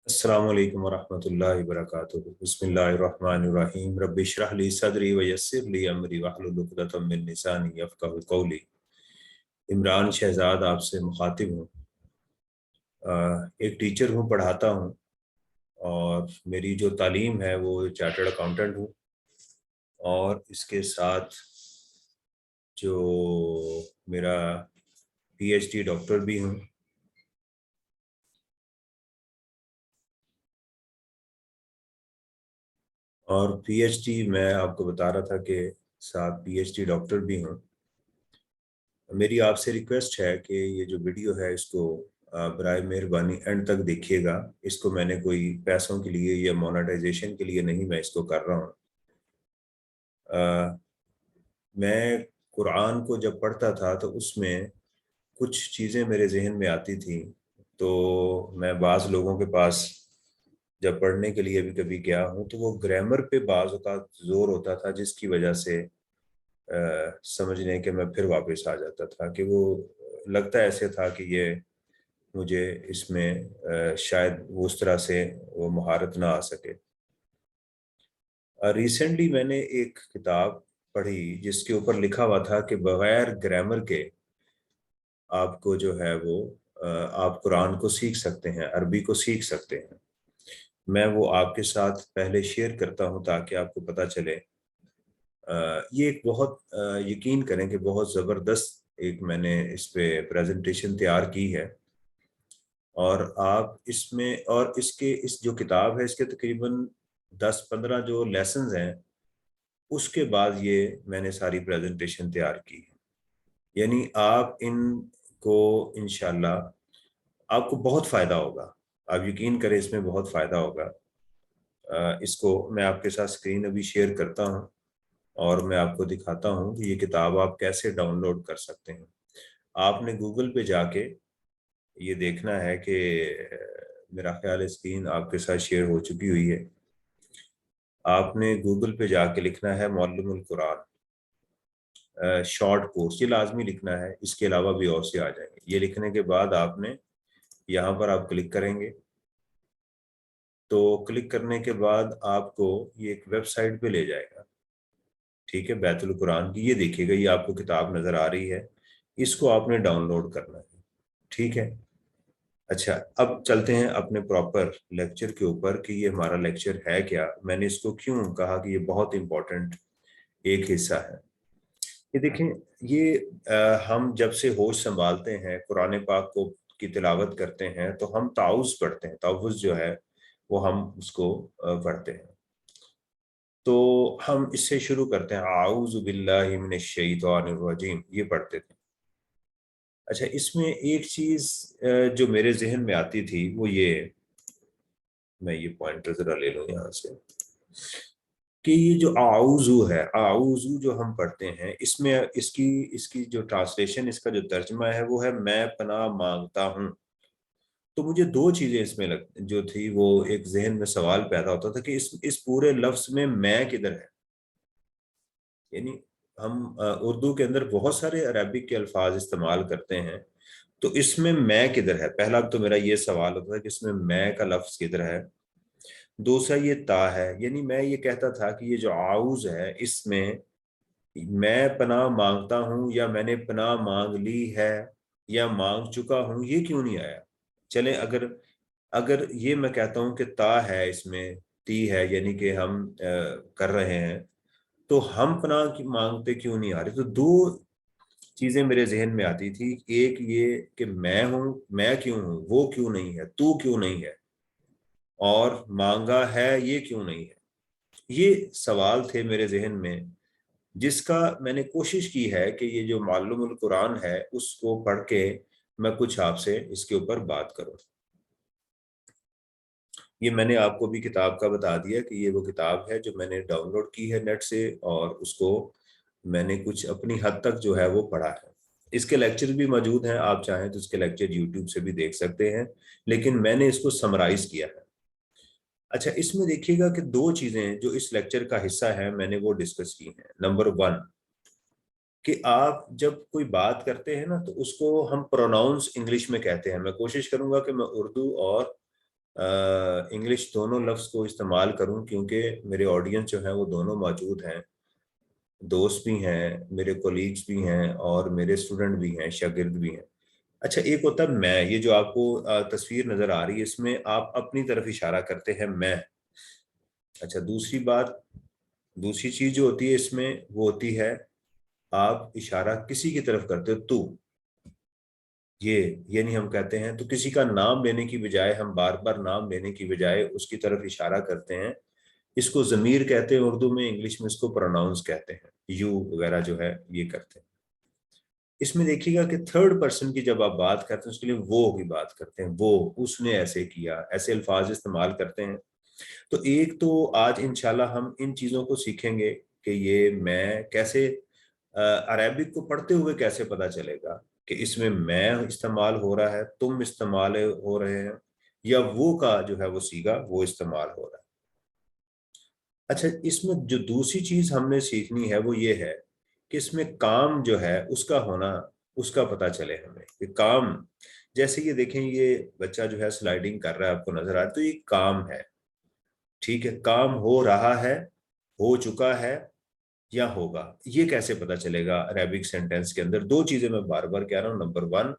अस्सलामु अलैकुम वरहमतुल्लाहि वबरकातुहू। बिस्मिल्लाहिर्रहमानिर्रहीम। रब्बि इश्रह ली सदरी व यस्सिर ली अमरी वहलुल उक़दतम मिन लिसानी यफ़क़हू क़ौली। इमरान शहजाद आपसे मुखातिब हूँ। एक टीचर हूँ, पढ़ाता हूँ और मेरी जो तालीम है वो चार्टर्ड अकाउंटेंट हूँ, और इसके साथ जो मेरा पीएचडी डॉक्टर भी हूँ। और पीएचडी मैं आपको बता रहा था कि साथ पीएचडी डॉक्टर भी हूँ। मेरी आपसे रिक्वेस्ट है कि ये जो वीडियो है इसको बराए मेहरबानी एंड तक देखिएगा। इसको मैंने कोई पैसों के लिए या मोनेटाइजेशन के लिए नहीं मैं इसको कर रहा हूँ। मैं कुरान को जब पढ़ता था तो उसमें कुछ चीज़ें मेरे जहन में आती थी, तो मैं बाज़ लोगों के पास जब पढ़ने के लिए भी कभी गया हूँ तो वो ग्रामर पे बाज़ का जोर होता था, जिसकी वजह से समझने के मैं फिर वापस आ जाता था कि वो लगता ऐसे था कि ये मुझे इसमें शायद वो उस तरह से वो महारत ना आ सके। रिसेंटली मैंने एक किताब पढ़ी जिसके ऊपर लिखा हुआ था कि बगैर ग्रामर के आपको जो है वो आप कुरान को सीख सकते हैं, अरबी को सीख सकते हैं। मैं वो आपके साथ पहले शेयर करता हूँ ताकि आपको पता चले। ये एक बहुत यकीन करें कि बहुत ज़बरदस्त एक मैंने इस पे प्रेजेंटेशन तैयार की है। और आप इसमें और इसके इस जो किताब है इसके तकरीबन 10-15 जो लेसन्स हैं उसके बाद ये मैंने सारी प्रेजेंटेशन तैयार की है। यानी आप इनको इंशाल्लाह आपको बहुत फ़ायदा होगा। आप यकीन करें इसमें बहुत फ़ायदा होगा। इसको मैं आपके साथ स्क्रीन अभी शेयर करता हूँ और मैं आपको दिखाता हूँ कि ये किताब आप कैसे डाउनलोड कर सकते हैं। आपने गूगल पे जाके ये देखना है कि मेरा ख्याल है स्क्रीन आपके साथ शेयर हो चुकी हुई है। आपने गूगल पे जाके लिखना है मौलुमुल कुरान शॉर्ट कोर्स, ये लाजमी लिखना है, इसके अलावा भी और से आ जाएंगे। ये लिखने के बाद आपने यहाँ पर आप क्लिक करेंगे, तो क्लिक करने के बाद आपको ये एक वेबसाइट पे ले जाएगा। ठीक है, बैतुल कुरान की। ये देखिएगा, ये आपको किताब नज़र आ रही है, इसको आपने डाउनलोड करना है। ठीक है। अच्छा, अब चलते हैं अपने प्रॉपर लेक्चर के ऊपर कि ये हमारा लेक्चर है क्या। मैंने इसको क्यों कहा कि ये बहुत इंपॉर्टेंट एक हिस्सा है। ये देखें, ये हम जब से होश संभालते हैं, कुरान पाक को की तिलावत करते हैं, तो हम ताउज़ पढ़ते हैं। ताउज़ जो है वो हम उसको पढ़ते हैं। तो हम इससे शुरू करते हैं, आऊज़ु बिल्लाहि मिनश शैतानिर रजीम, ये पढ़ते थे। अच्छा, इसमें एक चीज़ जो मेरे जहन में आती थी वो ये, मैं ये पॉइंटर ज़रा ले लूँ यहाँ से, कि ये जो आऊज़ु है, आऊज़ु जो हम पढ़ते हैं, इसमें इसकी इसकी जो ट्रांसलेशन, इसका जो तर्जमा है वो है मैं पनाह मांगता हूँ। तो मुझे दो चीज़ें इसमें जो थी, वो एक जहन में सवाल पैदा होता था कि इस पूरे लफ्ज़ में मैं किधर है। यानी हम उर्दू के अंदर बहुत सारे अरबिक के अल्फाज इस्तेमाल करते हैं, तो इसमें मैं किधर है। पहला तो मेरा ये सवाल होता है कि इसमें मैं का लफ्ज़ किधर है। दूसरा ये ता है, यानी मैं ये कहता था कि ये जो आउज़ है इसमें मैं पनाह मांगता हूँ या मैंने पनाह मांग ली है या मांग चुका हूँ, ये क्यों नहीं आया। चले, अगर अगर ये मैं कहता हूँ कि ता है, इसमें ती है, यानी कि हम कर रहे हैं, तो हम पनाह की मांगते क्यों नहीं आ रहे। तो दो चीजें मेरे जहन में आती थी। एक ये कि मैं हूँ, मैं क्यों हूँ, वो क्यों नहीं है, तू क्यों नहीं है, और मांगा है ये क्यों नहीं है। ये सवाल थे मेरे जहन में, जिसका मैंने कोशिश की है कि ये जो मालूमुल कुरान है उसको पढ़ के मैं कुछ आपसे इसके ऊपर बात करूं। ये मैंने आपको भी किताब का बता दिया कि ये वो किताब है जो मैंने डाउनलोड की है नेट से, और उसको मैंने कुछ अपनी हद तक जो है वो पढ़ा है। इसके लेक्चर भी मौजूद हैं, आप चाहें तो इसके लेक्चर यूट्यूब से भी देख सकते हैं, लेकिन मैंने इसको समराइज किया है। अच्छा, इसमें देखिएगा कि दो चीजें जो इस लेक्चर का हिस्सा है मैंने वो डिस्कस की हैं। नंबर वन, कि आप जब कोई बात करते हैं ना तो उसको हम प्रोनाउंस इंग्लिश में कहते हैं। मैं कोशिश करूंगा कि मैं उर्दू और انگلش دونوں لفظ کو استعمال کروں کیونکہ میرے آڈینس جو ہیں وہ دونوں موجود ہیں، دوست بھی ہیں، میرے کولیگز بھی ہیں اور میرے اسٹوڈنٹ بھی ہیں، شاگرد بھی ہیں۔ اچھا، ایک ہوتا ہے میں، یہ جو آپ کو تصویر نظر آ رہی ہے اس میں آپ اپنی طرف اشارہ کرتے ہیں میں۔ اچھا، دوسری چیز جو ہوتی ہے اس میں وہ ہوتی ہے آپ اشارہ کسی کی طرف کرتے ہو تو، یہ یعنی ہم کہتے ہیں تو کسی کا نام لینے کی بجائے ہم بار بار نام لینے کی بجائے اس کی طرف اشارہ کرتے ہیں، اس کو ضمیر کہتے ہیں اردو میں، انگلش میں اس کو پروناؤنس کہتے ہیں، یو وغیرہ جو ہے یہ کرتے ہیں۔ اس میں دیکھیے گا کہ تھرڈ پرسن کی جب آپ بات کرتے ہیں اس کے لیے وہ کی بات کرتے ہیں، وہ، اس نے ایسے کیا، ایسے الفاظ استعمال کرتے ہیں۔ تو ایک تو آج انشاءاللہ ہم ان چیزوں کو سیکھیں گے کہ یہ میں کیسے عربک کو پڑھتے ہوئے کیسے پتہ چلے گا کہ اس میں میں استعمال ہو رہا ہے، تم استعمال ہو رہے ہیں، یا وہ کا جو ہے وہ صیغہ وہ استعمال ہو رہا ہے۔ اچھا، اس میں جو دوسری چیز ہم نے سیکھنی ہے وہ یہ ہے کہ اس میں کام جو ہے اس کا ہونا، اس کا پتہ چلے ہمیں کہ کام، جیسے یہ دیکھیں یہ بچہ جو ہے سلائیڈنگ کر رہا ہے آپ کو نظر آ رہا ہے، تو یہ کام ہے، ٹھیک ہے، کام ہو رہا ہے، ہو چکا ہے یا ہوگا، یہ کیسے پتہ چلے گا عربک سینٹینس کے اندر؟ دو چیزیں میں بار بار کہہ رہا ہوں۔ نمبر ون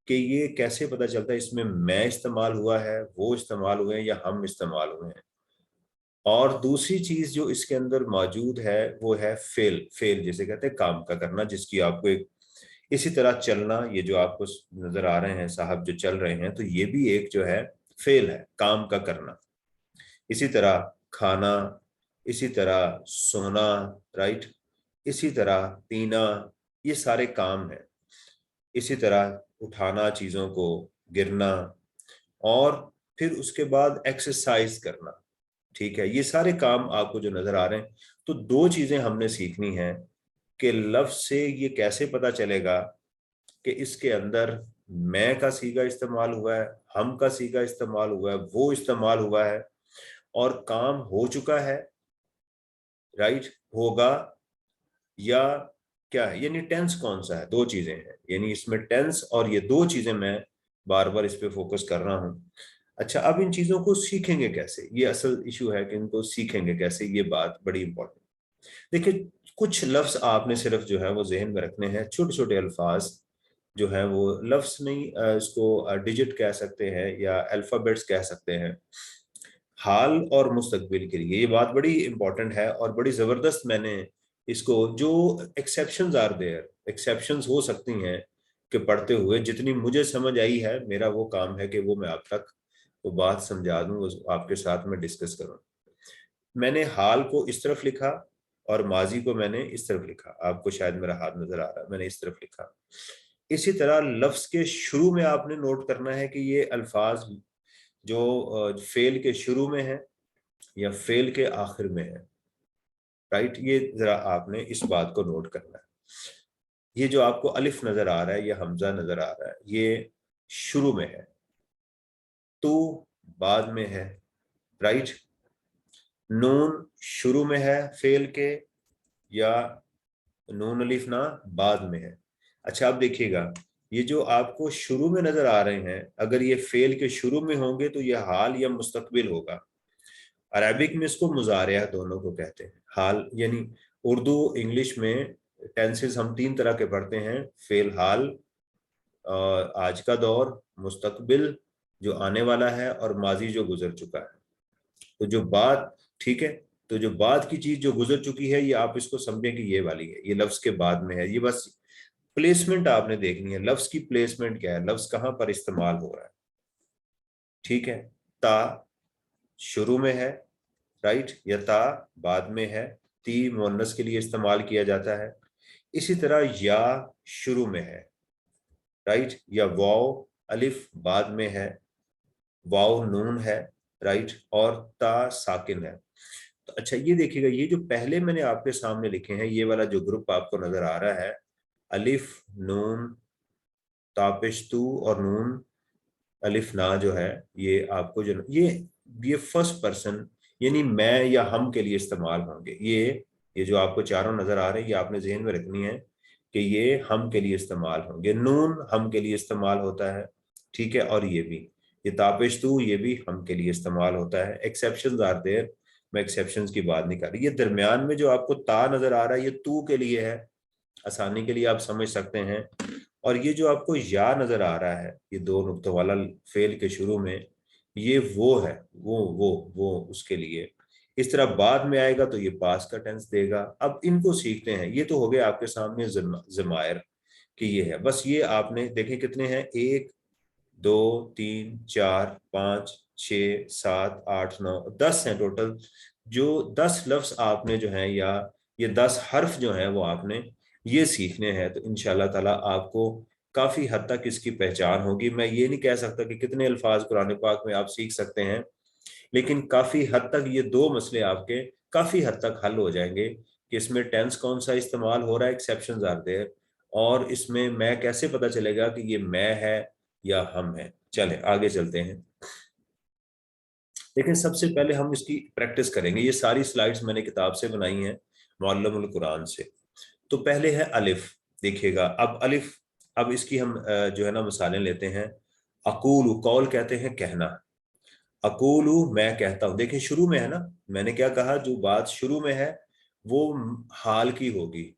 کہ یہ کیسے پتہ چلتا ہے اس میں استعمال ہوا ہے، وہ استعمال ہوئے ہیں یا ہم استعمال ہوئے ہیں، اور دوسری چیز جو اس کے اندر موجود ہے وہ ہے فعل جسے کہتے ہیں کام کا کرنا، جس کی آپ کو ایک اسی طرح چلنا، یہ جو آپ کو نظر آ رہے ہیں صاحب جو چل رہے ہیں، تو یہ بھی ایک جو ہے فعل ہے، کام کا کرنا۔ اسی طرح کھانا، اسی طرح سونا، رائٹ، اسی طرح پینا، یہ سارے کام ہیں۔ اسی طرح اٹھانا چیزوں کو، گرنا، اور پھر اس کے بعد ایکسرسائز کرنا، ٹھیک ہے، یہ سارے کام آپ کو جو نظر آ رہے ہیں۔ تو دو چیزیں ہم نے سیکھنی ہیں کہ لفظ سے یہ کیسے پتہ چلے گا کہ اس کے اندر میں کا صیغہ استعمال ہوا ہے، ہم کا صیغہ استعمال ہوا ہے، وہ استعمال ہوا ہے، اور کام ہو چکا ہے، رائٹ، ہوگا، یا کیا ہے، یعنی ٹینس کون سا ہے، دو چیزیں ہیں، یعنی اس میں ٹینس اور یہ دو چیزیں میں بار بار اس پہ فوکس کر رہا ہوں۔ اچھا، اب ان چیزوں کو سیکھیں گے کیسے، یہ اصل ایشو ہے کہ ان کو سیکھیں گے کیسے، یہ بات بڑی امپورٹنٹ۔ دیکھیں، کچھ لفظ آپ نے صرف جو ہے وہ ذہن میں رکھنے ہیں، چھوٹے چھوٹے الفاظ جو ہیں وہ لفظ نہیں، اس کو ڈیجٹ کہہ سکتے ہیں یا الفابیٹس کہہ سکتے ہیں، حال اور مستقبل کے لیے۔ یہ بات بڑی امپورٹنٹ ہے اور بڑی زبردست، میں نے اس کو، جو ایکسیپشنز آر دیئر، ایکسیپشنز ہو سکتی ہیں کہ پڑھتے ہوئے جتنی مجھے سمجھ آئی ہے، میرا وہ کام ہے کہ وہ میں آپ تک وہ بات سمجھا دوں، آپ کے ساتھ میں ڈسکس کروں۔ میں نے حال کو اس طرف لکھا اور ماضی کو میں نے اس طرف لکھا، آپ کو شاید میرا ہاتھ نظر آ رہا ہے، میں نے اس طرف لکھا۔ اسی طرح لفظ کے شروع میں آپ نے نوٹ کرنا ہے کہ یہ الفاظ جو فعل کے شروع میں ہے یا فعل کے آخر میں ہے، رائٹ، یہ ذرا آپ نے اس بات کو نوٹ کرنا ہے۔ یہ جو آپ کو الف نظر آ رہا ہے یا حمزہ نظر آ رہا ہے، یہ شروع میں ہے، تو بعد میں ہے، رائٹ، نون شروع میں ہے فعل کے، یا نون الف نہ بعد میں ہے۔ اچھا، آپ دیکھیے گا یہ جو آپ کو شروع میں نظر آ رہے ہیں، اگر یہ فعل کے شروع میں ہوں گے تو یہ حال یا مستقبل ہوگا۔ عربک میں اس کو مضارعہ دونوں کو کہتے ہیں، حال یعنی اردو انگلش میں ٹینسز ہم تین طرح کے پڑھتے ہیں، فعل حال، آج کا دور، مستقبل جو آنے والا ہے، اور ماضی جو گزر چکا ہے۔ تو جو بات، ٹھیک ہے، تو جو بعد کی چیز جو گزر چکی ہے، یہ آپ اس کو سمجھیں کہ یہ والی ہے، یہ لفظ کے بعد میں ہے۔ یہ بس پلیسمنٹ آپ نے دیکھنی ہے، لفظ کی پلیسمنٹ کیا ہے، لفظ کہاں پر استعمال ہو رہا ہے، ٹھیک ہے۔ تا شروع میں ہے، رائٹ، یا تا بعد میں ہے، تی مؤنث کے لیے استعمال کیا جاتا ہے۔ اسی طرح یا شروع میں ہے، رائٹ، یا واو الف بعد میں ہے، واو نون ہے، رائٹ، اور تا ساکن ہے۔ تو اچھا، یہ دیکھیے گا یہ جو پہلے میں نے آپ کے سامنے لکھے ہیں، یہ والا جو گروپ آپ کو نظر آ رہا ہے، الف نون تاپشتو اور نون الف نا، جو ہے یہ آپ کو جو یہ فرسٹ پرسن یعنی میں یا ہم کے لیے استعمال ہوں گے۔ یہ جو آپ کو چاروں نظر آ رہے ہیں، یہ آپ نے ذہن میں رکھنی ہے کہ یہ ہم کے لیے استعمال ہوں گے۔ نون ہم کے لیے استعمال ہوتا ہے، ٹھیک ہے، اور یہ بھی ये तापिश तू ये भी हम के लिए इस्तेमाल होता है। एक्सेप्शंस आर देयर, मैं एक्सेप्शंस की बात नहीं कर रही। ये दरमियान में जो आपको ता नजर आ रहा है ये तू के लिए है, आसानी के लिए आप समझ सकते हैं। और ये जो आपको या नजर आ रहा है ये दो नुक्तों वाला फेल के शुरू में, ये वो है, वो उसके लिए। इस तरह बाद में आएगा तो ये पास का टेंस देगा। अब इनको सीखते हैं। ये तो हो गया आपके सामने जमायर कि ये है। बस ये आपने देखें कितने हैं, 1 2 3 4 5 6 7 8 9 10 हैं टोटल। जो 10 लफ्ज आपने जो है, या ये 10 हर्फ जो है वो आपने ये सीखने हैं। तो इंशाल्लाह ताला आपको काफी हद तक इसकी पहचान होगी। मैं ये नहीं कह सकता कि कितने अल्फाज कुरान पाक में आप सीख सकते हैं, लेकिन काफी हद तक ये दो मसले आपके काफी हद तक हल हो जाएंगे कि इसमें टेंस कौन सा इस्तेमाल हो रहा है, एक्सेप्शंस आर देयर, और इसमें मैं कैसे पता चलेगा कि ये मैं है या हम है। चलें आगे चलते हैं। लेकिन सबसे पहले हम इसकी प्रैक्टिस करेंगे। ये सारी स्लाइड्स मैंने किताब से बनाई हैं, मुअल्लमुल कुरान से। तो पहले है अलिफ, देखिएगा। अब अलिफ, अब इसकी हम जो है ना मिसालें लेते हैं। अकूलू, कौल कहते हैं कहना। अकूलू मैं कहता हूं, देखिए शुरू में है ना, मैंने क्या कहा, जो बात शुरू में है वो हाल की होगी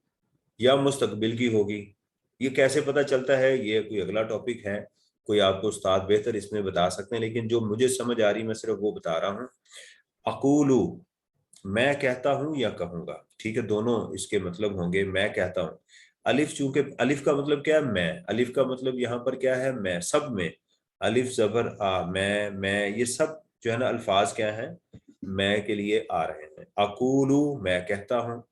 या मुस्तकबिल की होगी। ये कैसे पता चलता है, ये कोई अगला टॉपिक है, कोई आपको उस्ताद बेहतर इसमें बता सकते हैं, लेकिन जो मुझे समझ आ रही मैं सिर्फ वो बता रहा हूँ। अकूलू मैं कहता हूं या कहूंगा, ठीक है, दोनों इसके मतलब होंगे। मैं कहता हूं, अलिफ, चूंकि अलिफ का मतलब क्या है, मैं, अलिफ का मतलब यहाँ पर क्या है, मैं, सब में अलिफ जबर आ, मैं ये सब जो है ना अल्फाज क्या हैं, मैं के लिए आ रहे हैं। अकूलू मैं कहता हूँ।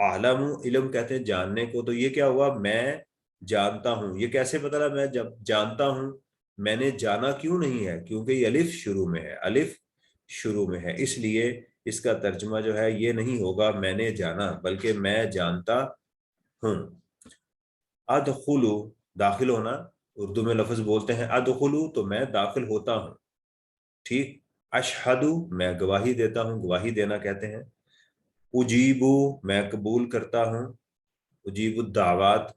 आलमू, इल्म कहते हैं जानने को, तो ये क्या हुआ, मैं जानता हूँ। ये कैसे पता लगा मैं जब जानता हूँ, मैंने जाना क्यों नहीं है, क्योंकि ये अलिफ शुरू में है, अलिफ शुरू में है, इसलिए इसका तर्जुमा जो है ये नहीं होगा मैंने जाना, बल्कि मैं जानता हूँ। अदखुलू, दाखिल होना, उर्दू में लफ्ज बोलते हैं अदखुलू, तो मैं दाखिल होता हूँ, ठीक। अशहदु मैं गवाही देता हूँ, गवाही देना कहते हैं। उजीबू मैं कबूल करता हूँ, उजीबु दावत।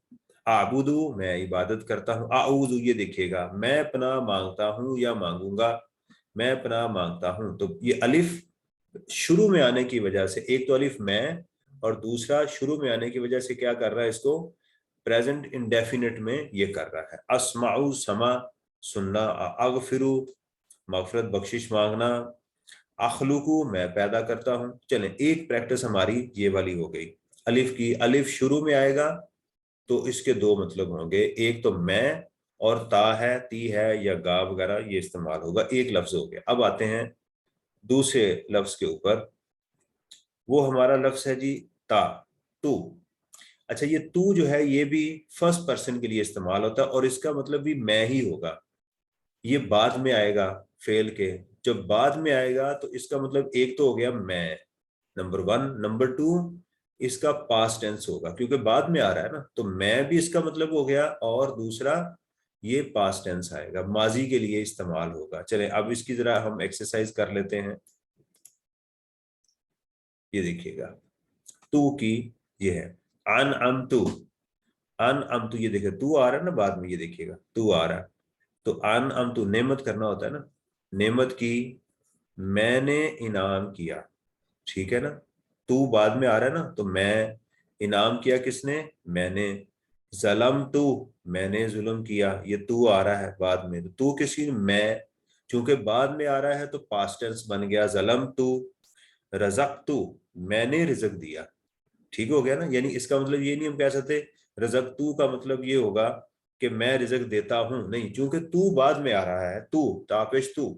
आबुदू मैं इबादत करता हूँ। आऊदू, ये देखिएगा, मैं पनाह मांगता हूँ या मांगूंगा, मैं पनाह मांगता हूँ। तो ये अलिफ शुरू में आने की वजह से, एक तो अलिफ मैं, और दूसरा शुरू में आने की वजह से क्या कर रहा है, इसको प्रेजेंट इंडेफिनिट में ये कर रहा है। अस्माउ समा, सुनना। अगफिरु मगफरत बख्शिश मांगना। अखलुकु मैं पैदा करता हूँ। चलें एक प्रैक्टिस हमारी ये वाली हो गई अलिफ की। अलिफ शुरू में आएगा तो इसके दो मतलब होंगे, एक तो मैं, और ता है, ती है या गा वगैरह ये इस्तेमाल होगा, एक लफ्ज हो गया। अब आते हैं दूसरे लफ्ज के ऊपर, वो हमारा लफ्ज है जी ता, तू। अच्छा, ये तू जो है ये भी फर्स्ट पर्सन के लिए इस्तेमाल होता है, और इसका मतलब भी मैं ही होगा। ये बाद में आएगा फेल के, जब बाद में आएगा तो इसका मतलब एक तो हो गया मैं, नंबर 1, नंबर 2 इसका पास्ट टेंस होगा क्योंकि बाद में आ रहा है ना, तो मैं भी इसका मतलब हो गया, और दूसरा ये पास्ट टेंस आएगा, माजी के लिए इस्तेमाल होगा। चलें अब इसकी जरा हम एक्सरसाइज कर लेते हैं। ये देखिएगा, तू की ये है अन अम तू, अन अम तू, ये देखिए तू आ रहा है ना बाद में, ये देखिएगा तू आ रहा है, तो अन अम तू नेमत करना होता है ना, नेमत की, मैंने इनाम किया, ठीक है ना। तू बाद में आ रहा है ना, तो मैं, इनाम किया किसने, मैंने। जलम तू मैंने जुल्म किया, ये तू आ रहा है बाद में, तो तू किसी, मैं, चूंकि बाद में आ रहा है तो पास्ट टेंस बन गया जलम तू। रजक तू मैंने रिजक दिया, ठीक हो गया ना। यानी इसका मतलब ये नहीं हम कह सकते रजक तू का मतलब ये होगा कि मैं रिजक देता हूं, नहीं, क्योंकि तू बाद में आ रहा है, तू तापिश तू,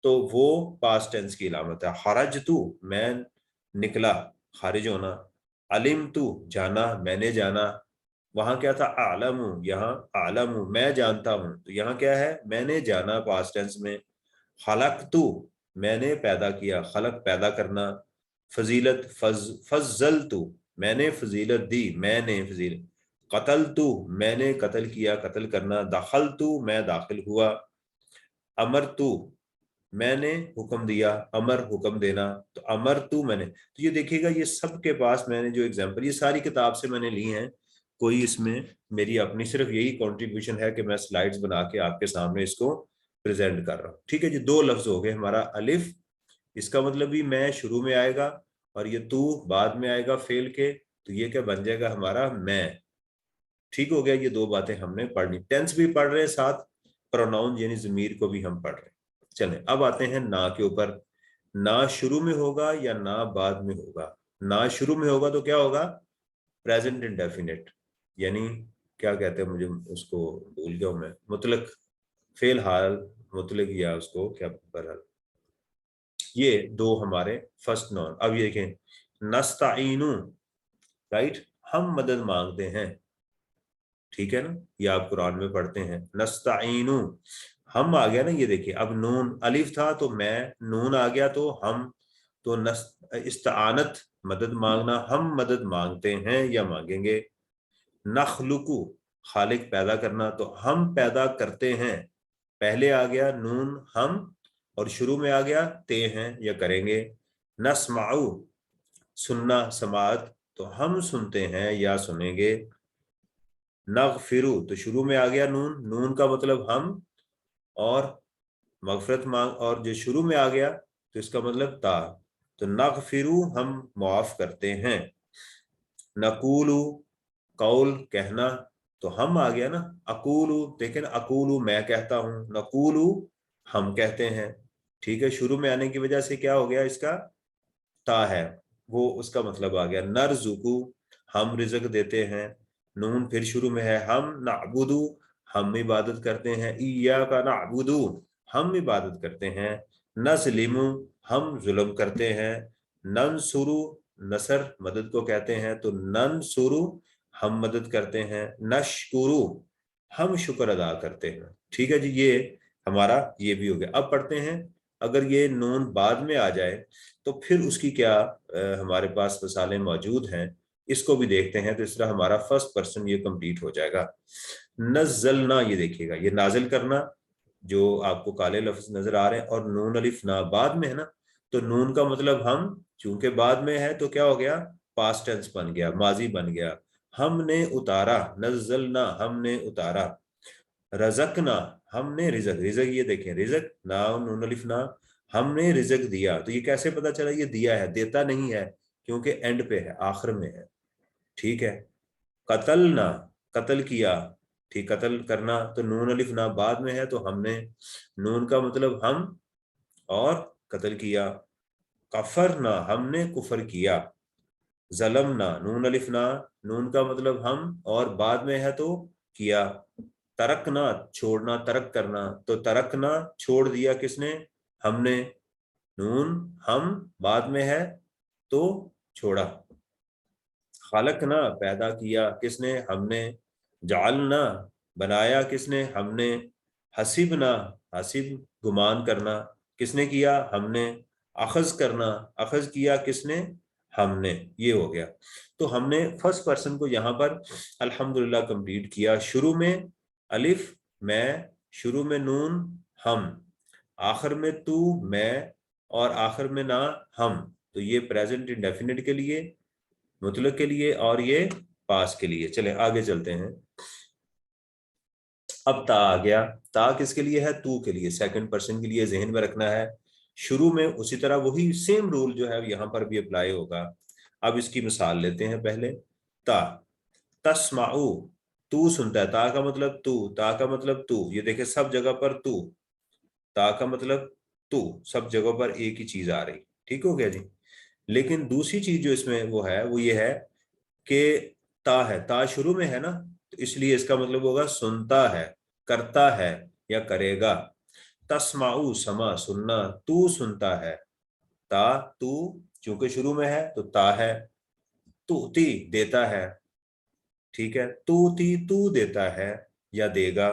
तो वो पास्ट टेंस की अलामत है। खरज तू मैं निकला, खारिज होना। अलिम तू जाना, मैंने जाना। वहां क्या था, आलमू, यहाँ आलमू मैं जानता हूं, तो यहाँ क्या है, मैंने जाना पास्ट टेंस में। खलक तू मैंने पैदा किया, खलक पैदा करना। फजीलत फजल तू मैंने फजीलत दी, मैंने फजीलत। कतल तू मैंने कत्ल किया, कत्ल करना। दाखल तू मैं दाखिल हुआ। अमर तू मैंने हुक्म दिया, अमर हुक्म देना, तो अमर तू मैंने। तो ये देखिएगा ये सब के पास मैंने जो एग्जांपल, ये सारी किताब से मैंने ली हैं, कोई इसमें मेरी अपनी सिर्फ यही कंट्रीब्यूशन है कि मैं स्लाइड्स बना के आपके सामने इसको प्रेजेंट कर रहा हूँ। ठीक है जी, दो लफ्ज हो गए हमारा। अलिफ, इसका मतलब भी मैं शुरू में आएगा, और ये तू बाद में आएगा फेल के, तो ये क्या बन जाएगा हमारा मैं। ठीक हो गया, ये दो बातें हमने पढ़नी। टेंस भी पढ़ रहे हैं, साथ प्रोनाउन यानी जमीर को भी हम पढ़ रहे हैं। चलें अब आते हैं ना के ऊपर। ना शुरू में होगा या ना बाद में होगा? ना शुरू में होगा तो क्या होगा? प्रेजेंट इंडेफिनिट, यानी क्या कहते हैं, मुझे उसको भूल गया हूं मैं, मुतलक, फेल हाल, मुतलक, या उसको क्या, बहरहाल ये दो हमारे फर्स्ट नॉन। अब ये देखें, नस्ताइनु, राइट, हम मदद मांगते हैं। ठीक है ना, ये आप कुरान में पढ़ते हैं, नस्ताइनु, हम आ गया ना, ये देखिए, अब नून अलिफ था तो मैं, नून आ गया तो हम, तो इस्तानत, मदद मांगना, हम मदद मांगते हैं या मांगेंगे। नखलुकु, खालिक पैदा करना, तो हम पैदा करते हैं, पहले आ गया नून हम, और शुरू में आ गया ते हैं या करेंगे। नस्माउ, सुनना, समात, तो हम सुनते हैं या सुनेंगे। नगफिरु, तो शुरू में आ गया नून, नून का मतलब हम, और मगफरत मांग, और जो शुरू में आ गया तो इसका मतलब ता, तो नगफिरु, हम मुआफ करते हैं। नकूलु, कौल कहना, तो हम आ गया ना, अकूलु, देखें ना, अकूलु मैं कहता हूं, नकूलु हम कहते हैं। ठीक है, शुरू में आने की वजह से क्या हो गया, इसका ता है, वो उसका मतलब आ गया। नरजुकु, हम रिजक देते हैं, नून फिर शुरू में है। हम नाबुदु, हम इबादत करते हैं। इया का नाबुदु, हम इबादत करते हैं। नस्लिमु, हम जुल्म करते हैं। ननसुरु, नसर मदद को कहते हैं, तो ननसुरु हम मदद करते हैं। नशकुरु, हम शुक्र अदा करते हैं। ठीक है जी, ये हमारा ये भी हो गया। अब पढ़ते हैं, अगर ये नून बाद में आ जाए तो फिर उसकी क्या हमारे पास मिसालें मौजूद हैं, इसको भी देखते हैं। तो इस तरह हमारा फर्स्ट पर्सन ये कंप्लीट हो जाएगा। नज़लना, ये देखिएगा, ये नाजिल करना, जो आपको काले लफ्ज नजर आ रहे हैं, और नून अलिफ ना बाद में है ना, तो नून का मतलब हम, चूंकि बाद में है तो क्या हो गया, पास्ट टेंस बन गया, माजी बन गया। हमने उतारा, नज़लना हमने उतारा। रज़कना, हमने रिजक, रिजक ये देखें, रिजक ना, नून अलिफ ना, हमने रिजक दिया, तो ये कैसे पता चला ये दिया है, देता नहीं है, क्योंकि एंड पे है, आखिर में है। ठीक है। कतलना, कत्ल किया, ठीक, कत्ल करना, तो नून अलिफ ना बाद में है, तो हमने, नून का मतलब हम, और कत्ल किया। कफरना, हमने कुफर किया। जलमना, नून अलिफ ना, नून का मतलब हम, और बाद में है तो किया। तरकना, छोड़ना, तरक करना, तो तरकना छोड़ दिया, किसने, हमने, नून हम बाद में है तो छोड़ा। खालकना, पैदा किया, किसने, हमने। जालना, बनाया, किसने, हमने। हसीबना, हसीब गुमान करना, किसने किया, हमने। अखज करना, अखज किया, किसने, हमने। ये हो गया। तो हमने फर्स्ट पर्सन को यहाँ पर अल्हम्दुलिल्लाह कंप्लीट किया। शुरू में अलिफ मैं, शुरू में नून हम, आखिर में तू मैं, और आखिर में ना हम, तो ये प्रेजेंट इंडेफिनिट के लिए, मुतलक के लिए, और ये पास के लिए। चले आगे चलते हैं। अब ता आ गया, ता किसके लिए है, तू के लिए, सेकंड पर्सन के लिए, जहन में रखना है। शुरू में उसी तरह वही सेम रूल जो है यहाँ पर भी अप्लाई होगा। अब इसकी मिसाल लेते हैं पहले। ता, तस्माउ, तू सुनता है, ता का मतलब तू, ता का मतलब तू, ये देखे सब जगह पर तू, ता का मतलब तू, सब जगह पर एक ही चीज आ रही। ठीक हो गया जी। लेकिन दूसरी चीज जो इसमें वो है, वो ये है कि ता है, ता शुरू में है ना, तो इसलिए इसका मतलब होगा सुनता है, करता है, या करेगा। तस्माउ, समा सुनना, तू सुनता है, ता तू, चूंकि शुरू में है तो ता है। तूती, देता है, ठीक है, तूती तू देता है या देगा।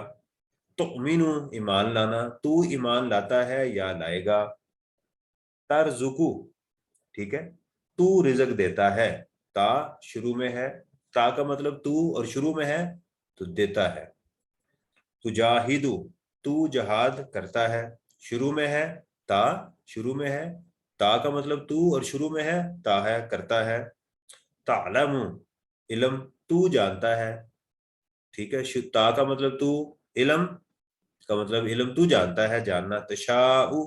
तुमिनु, ईमान लाना, तू ईमान लाता है या लाएगा। तरजुकु, ठीक है, तू रिजक देता है, ता शुरू में है, ता का मतलब तू, और शुरू में है तो देता है। तुजाहिदु, तू जहाद करता है, शुरू में है ता, शुरू में है, ता का मतलब तू, और शुरू में है ता है, करता है। तालमु, इल्म, तू जानता है, ठीक है, ता का मतलब तू, इल्म کا मतलब علم تو जानता है, जानना, तशाउ,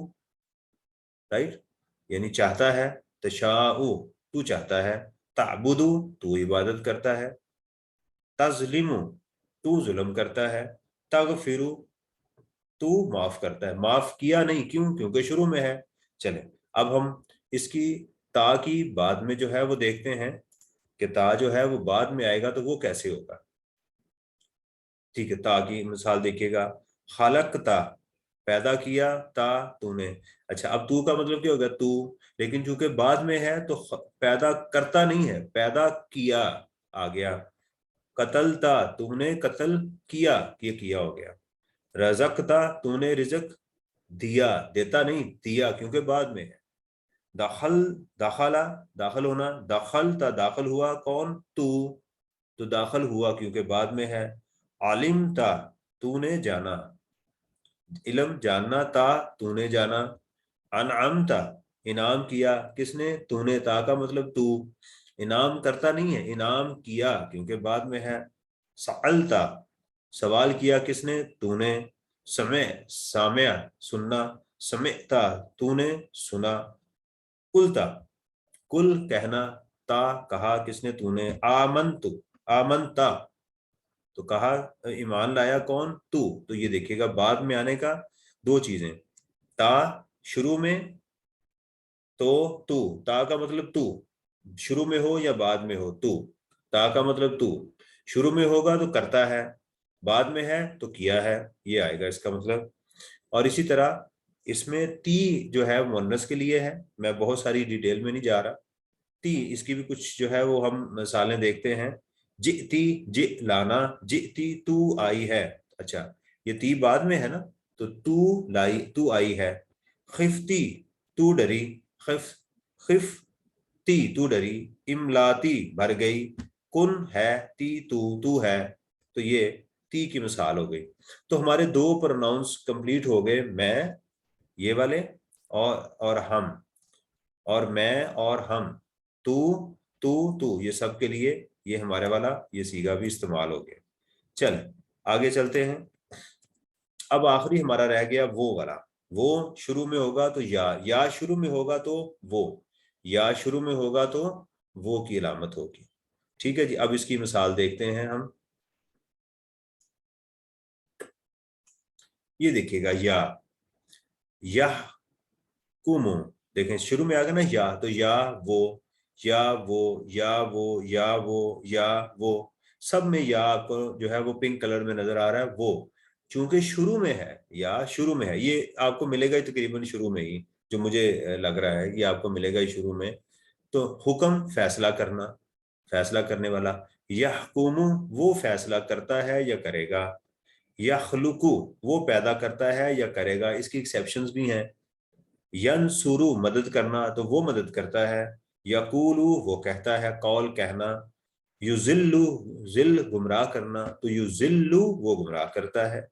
राइट, यानी चाहता है, तशाउ तू चाहता है, ताबुदु तू इबादत करता है, तजलिमु तू जुल्म करता है, तगफिरु तू माफ करता है। माफ किया नहीं, क्यों? क्योंकि शुरू में है। चले अब हम इसकी ता की बाद में जो है वो देखते हैं कि ता जो है वो बाद में आएगा तो वो कैसे होगा। ठीक है, ता की मिसाल देखिएगा, खालक ता, पैदा किया, ता तूने। अच्छा, अब तू का मतलब क्या होगा? तू, लेकिन चूंकि बाद में है तो पैदा करता नहीं है, पैदा किया आ गया। कतल ता, तूने कत्ल किया, ये किया हो गया। रजक ता, तूने रिजक दिया, देता नहीं, दिया, क्योंकि बाद में है। दाखल, दाखला, दाखल होना, दाखल ता, दाखल हुआ कौन? तू, तो दाखल हुआ क्योंकि बाद में है। आलिम ता, तूने जाना, इल्म जानना, ता तूने जाना। अनअम ता, इनाम किया, किसने? तूने, ता का मतलब तू, इनाम करता नहीं है, इनाम किया क्योंकि बाद में है। सअलता, सवाल किया, किसने? तूने। समय, सामया सुनना, समेता तूने सुना। कुलता, कुल कहना, ता कहा, किसने? तूने। आमंतु, आमनता तो कहा, ईमान लाया कौन? तू। तो ये देखिएगा बाद में आने का दो चीजें, ता शुरू में तो तू, ता का मतलब तू, शुरू में हो या बाद में हो, तू, ता का मतलब तू, शुरू में होगा तो करता है, बाद में है तो किया है, ये आएगा इसका मतलब। और इसी तरह इसमें ती जो है मुअन्नस के लिए है, मैं बहुत सारी डिटेल में नहीं जा रहा। ती, इसकी भी कुछ जो है वो हम मिसालें देखते हैं। जिती, जि लाना, जिती तू आई है। अच्छा, ये ती बाद में है ना, तो तू लाई, तू आई है। खिफ्ती, तू डरी, खिफ, खिफ्ती तू डरी। इमलाती, भर गई। कुन है, ती तू, तू है। तो ये ती की मिसाल हो गई। तो हमारे दो प्रोनाउंस कंप्लीट हो गए, मैं, ये वाले, और हम, और मैं और हम, तू, तू ये सब के लिए ये हमारे वाला ये सीगा भी इस्तेमाल हो गया। चल आगे चलते हैं। अब आखिरी हमारा रह गया वो वाला। वो शुरू में होगा तो या शुरू में होगा तो वो, या शुरू में होगा तो वो की अलामत होगी। ठीक है जी, अब इसकी मिसाल देखते हैं हम। ये देखिएगा, यह कुमु, देखें शुरू में आ गया ना या, तो या वो, या वो, या वो, या वो, या वो, सब में या आपको जो है वो पिंक कलर में नजर आ रहा है। वो चूंकि शुरू में है, या शुरू में है, ये आपको मिलेगा ही तकरीबन शुरू में ही, जो मुझे लग रहा है ये आपको मिलेगा ही शुरू में। तो हुक्म, फैसला करना, फैसला करने वाला। यहकुमु, वो फैसला करता है या करेगा। यखलुकु, वो पैदा करता है या करेगा, इसकी एक्सेप्शंस भी हैं। यनसुरु, मदद करना, तो वो मदद करता है। यकूलु, वो कहता है, कौल कहना। युजिल्लु, जिल गुमराह करना, तो युजिल्लु वो गुमराह करता है।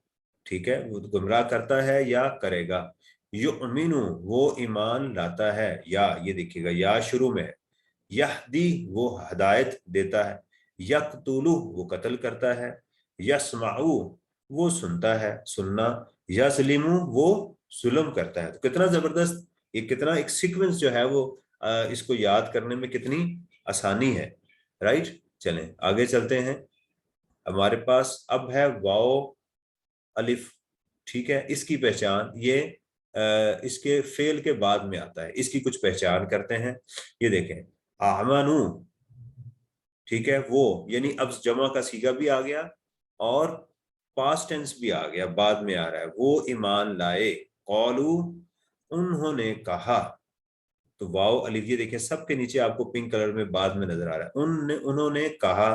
ठीक है, वो गुमराह करता है या करेगा। युमिनु, वो ईमान लाता है, या ये देखिएगा या शुरू में है। यहदी, वो हदायत देता है। यकतुलु, वो कत्ल करता है। यस्माउ, वो सुनता है, सुनना। यस्लिमु, वो जुल्म करता है। तो कितना जबरदस्त, ये कितना एक सीक्वेंस जो है वो इसको याद करने में कितनी आसानी है। राइट, चलें आगे चलते हैं। हमारे पास अब है वाओ अलिफ। ठीक है, इसकी पहचान ये इसके फेल के बाद में आता है, इसकी कुछ पहचान करते हैं। ये देखें, आमानू, ठीक है, वो यानी अब जमा का सीगा भी आ गया और पास्ट टेंस भी आ गया, बाद में आ रहा है। वो ईमान लाए। कौलू, उन्होंने कहा। तो वाओ अलिफ, ये देखिए सबके नीचे आपको पिंक कलर में बाद में नजर आ रहा है। उन्होंने कहा।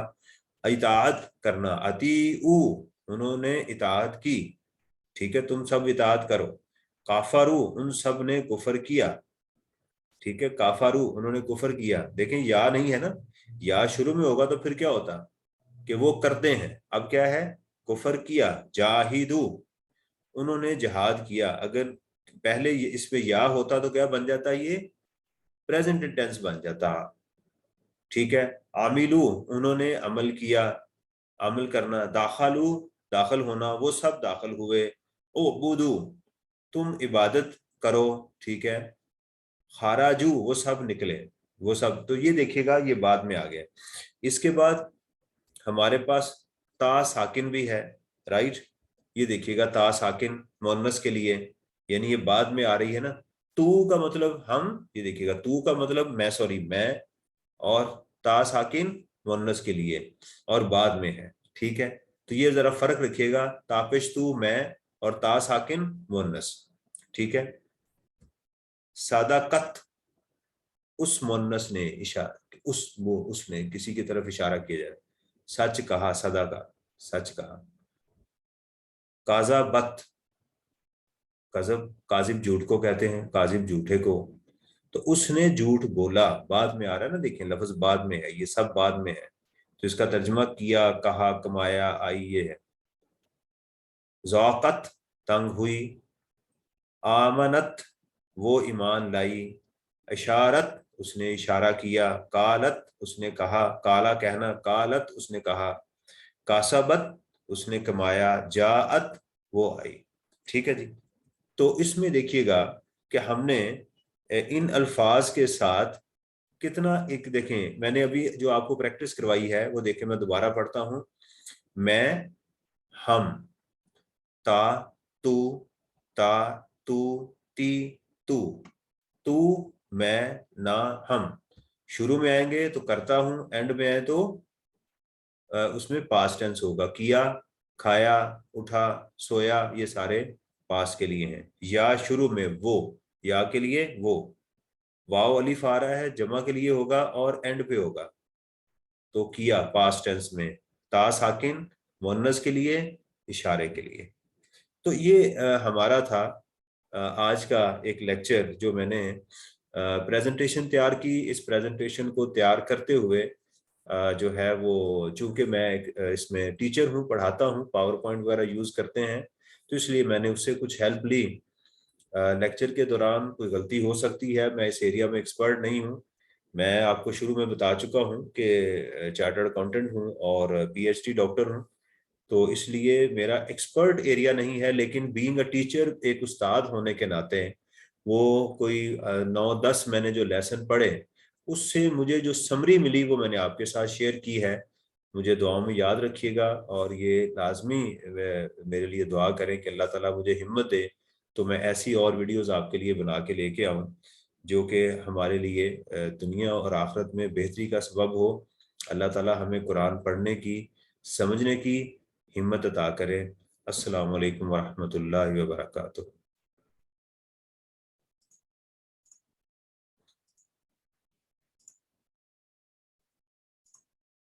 इताअत करना, अतीउ, उन्होंने इताअत की। ठीक है, तुम सब इताअत करो। काफरू, उन सब ने कुफर किया। ठीक है, काफरू, उन्होंने कुफर किया। देखें या नहीं है ना, या शुरू में होगा तो फिर क्या होता कि वो करते हैं। अब क्या है? कुफर किया। जाहिदू, उन्होंने जिहाद किया। अगर पहले इस पे या होता तो क्या बन जाता? ये प्रेजेंट टेंस बन जाता। ठीक है, आमिलू, उन्होंने अमल किया, अमल करना। दाखलू, दाखिल होना, वो सब दाखिल हुए। ओ बुदू, तुम इबादत करो, ठीक है। खाराजू, वो सब निकले, वो सब। तो ये देखिएगा ये बाद में आ गया। इसके बाद हमारे पास ता साकिन भी है, राइट। ये देखिएगा ता साकिन मुअन्नस के लिए, यानी ये बाद में आ रही है ना। तू का मतलब हम, ये देखिएगा तू का मतलब मैं, सॉरी मैं, और ता साकिन मुअन्नस के लिए और बाद में है, ठीक है। तो ये जरा फर्क रखिएगा, तापिश तू मैं और ता साकिन मुअन्नस, ठीक है। सादाकत, उस मुअन्नस ने इशारा, उस वो उसने किसी की तरफ इशारा किया जाए। सच कहा, सदा का, सच कहा। काजाबत, कजब, काजिब झूठ को कहते हैं, काजिब झूठे को। तो उसने झूठ बोला, बाद में आ रहा है ना, देखें लफ्ज बाद में है, ये सब बाद में है। तो इसका तर्जमा किया, कहा, कमाया, आई, ये है। ज़ौक़त, तंग हुई। आमनत, वो ईमान लाई। इशारत, उसने इशारा किया। कालत, उसने कहा, काला कहना, कालत उसने कहा। कासबत, उसने कमाया। जाअत, वो आई, ठीक है जी। तो इसमें देखिएगा कि हमने इन अल्फाज के साथ कितना, एक देखें मैंने अभी जो आपको प्रैक्टिस करवाई है वो देखें, मैं दोबारा पढ़ता हूं। मैं, हम, ता, तू, ता, तू, ती, तू, तू, मैं, ना, हम। शुरू में आएंगे तो करता हूं, एंड में आए तो उसमें पास्ट टेंस होगा। किया, खाया, उठा, सोया, ये सारे पास्ट के लिए हैं। या शुरू में वो, या के लिए वो। वाव अलिफ आ रहा है, जमा के लिए होगा और एंड पे होगा। तो किया पास्ट टेंस में। ता साकिन मुअन्नस के लिए, इशारे के लिए। तो ये हमारा था आज का एक लेक्चर जो मैंने प्रेजेंटेशन तैयार की। इस प्रेजेंटेशन को तैयार करते हुए जो है वो, चूंकि मैं इसमें टीचर हूँ, पढ़ाता हूँ, पावर पॉइंट वगैरह यूज़ करते हैं, तो इसलिए मैंने उससे कुछ हेल्प ली। लेक्चर के दौरान कोई गलती हो सकती है, मैं इस एरिया में एक्सपर्ट नहीं हूँ। मैं आपको शुरू में बता चुका हूँ कि चार्टर्ड अकाउंटेंट हूँ और पीएचडी डॉक्टर हूँ। तो इसलिए मेरा एक्सपर्ट एरिया नहीं है, लेकिन बीइंग अ टीचर, एक उस्ताद होने के नाते, वो कोई 9-10 मैंने जो लेसन पढ़े, उससे मुझे जो समरी मिली वो मैंने आपके साथ शेयर की है। मुझे दुआओं में याद रखिएगा, और ये लाजमी मेरे लिए दुआ करें कि अल्लाह ताला मुझे हिम्मत दे, तो मैं ऐसी और वीडियोस आपके लिए बना के लेके आऊँ जो कि हमारे लिए दुनिया और आखिरत में बेहतरी का सबब हो। अल्लाह ताला हमें कुरान पढ़ने की, समझने की हिम्मत अता करे। अस्सलामु अलैकुम वरहमतुल्लाहि वबरकातुहू।